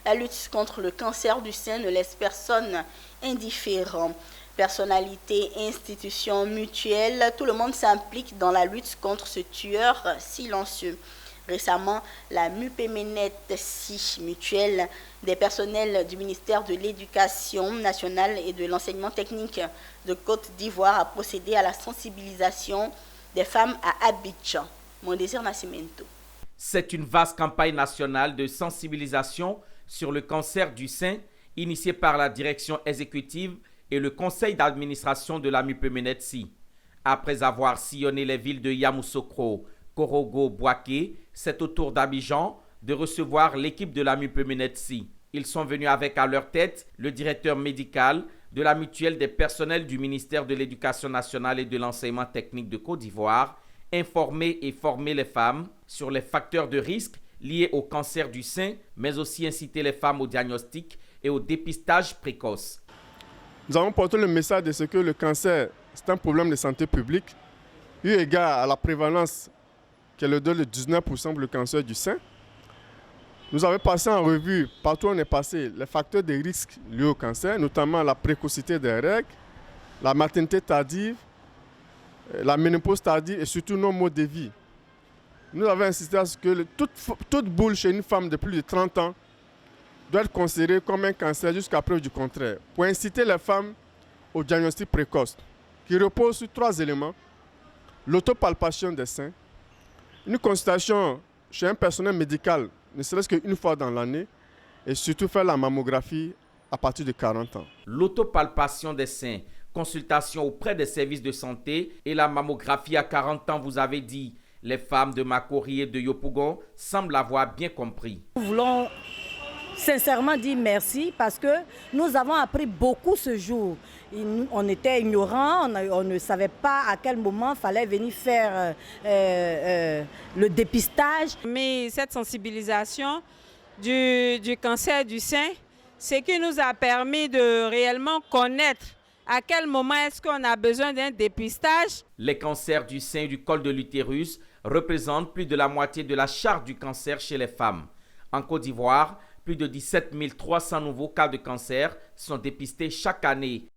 La lutte contre le cancer du sein ne laisse personne indifférent. Personnalités, institutions, mutuelles, tout le monde s'implique dans la lutte contre ce tueur silencieux. Récemment, la MUPEMENET-SI, mutuelle des personnels du ministère de l'Éducation nationale et de l'enseignement technique de Côte d'Ivoire, a procédé à la sensibilisation des femmes à Abidjan. Mon désir Nascimento. C'est une vaste campagne nationale de sensibilisation sur le cancer du sein, initiée par la direction exécutive et le conseil d'administration de la MUPEMENET-SI. Après avoir sillonné les villes de Yamoussoukro, Korogo, Bouaké, c'est au tour d'Abidjan de recevoir l'équipe de la MUPEMENET-SI. Ils sont venus avec à leur tête le directeur médical de la mutuelle des personnels du ministère de l'Éducation nationale et de l'enseignement technique de Côte d'Ivoire, informer et former les femmes sur les facteurs de risque liés au cancer du sein, mais aussi inciter les femmes au diagnostic et au dépistage précoce. Nous avons porté le message de ce que le cancer, c'est un problème de santé publique, eu égard à la prévalence qui est le 19% pour le cancer du sein. Nous avons passé en revue, partout où on est passé, les facteurs de risque liés au cancer, notamment la précocité des règles, la maternité tardive, la ménopause tardive et surtout nos modes de vie. Nous avons insisté à ce que toute boule chez une femme de plus de 30 ans doit être considérée comme un cancer jusqu'à preuve du contraire, pour inciter les femmes au diagnostic précoce, qui repose sur 3 éléments: l'autopalpation des seins, une consultation chez un personnel médical, ne serait-ce qu'une fois dans l'année, et surtout faire la mammographie à partir de 40 ans. L'autopalpation des seins, consultation auprès des services de santé et la mammographie à 40 ans, vous avez dit. Les femmes de Makori et de Yopougon semblent avoir bien compris. Nous voulons sincèrement dire merci parce que nous avons appris beaucoup ce jour. On était ignorants, on ne savait pas à quel moment il fallait venir faire le dépistage. Mais cette sensibilisation du cancer du sein, c'est qui nous a permis de réellement connaître à quel moment est-ce qu'on a besoin d'un dépistage. Les cancers du sein et du col de l'utérus représentent plus de la moitié de la charge du cancer chez les femmes. En Côte d'Ivoire, plus de 17 300 nouveaux cas de cancer sont dépistés chaque année.